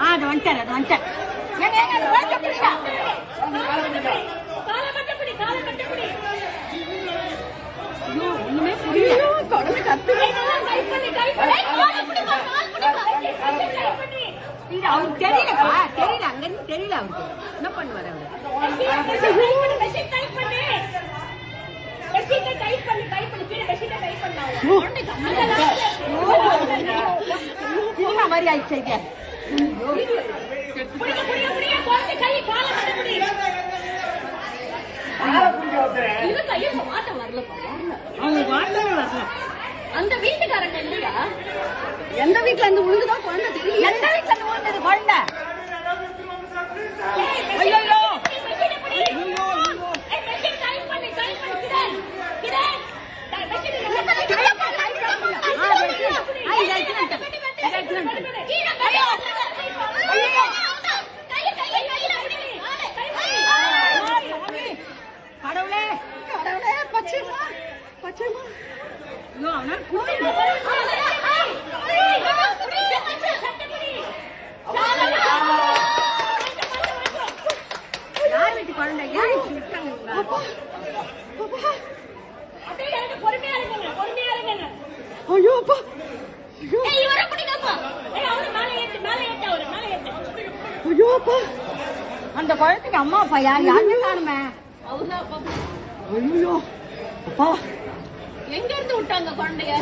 அது வந்துட்டார் அது வந்துட்டார் ஒண்ணுமே புரியல குழந்தை கத்து அவருக்கு தெரியலப்பா தெரியல அங்க இருந்து தெரியல அவருக்கு என்ன பண்ணுவார் அவரு மாதிரி ஆயிடுச்சு அந்த வீட்டுக்காரங்க இல்லையா? எந்த வீட்டுல இருந்து உழுதுதான் குழந்தை தெரியும். எந்த வீட்டுல இருந்து உழுந்தது குழந்தை? கடவுளே கடவுளே பச்சைமா பச்சைமா யார் வீட்டு குழந்தை ஐயோ அப்பா ஐயோ அப்பா அந்த குழந்தைக்கு அம்மா அப்பா யாருமே காணுமே அவர்தான் ஐயோ அப்பா எங்க இருந்து விட்டாங்க குழந்தைய?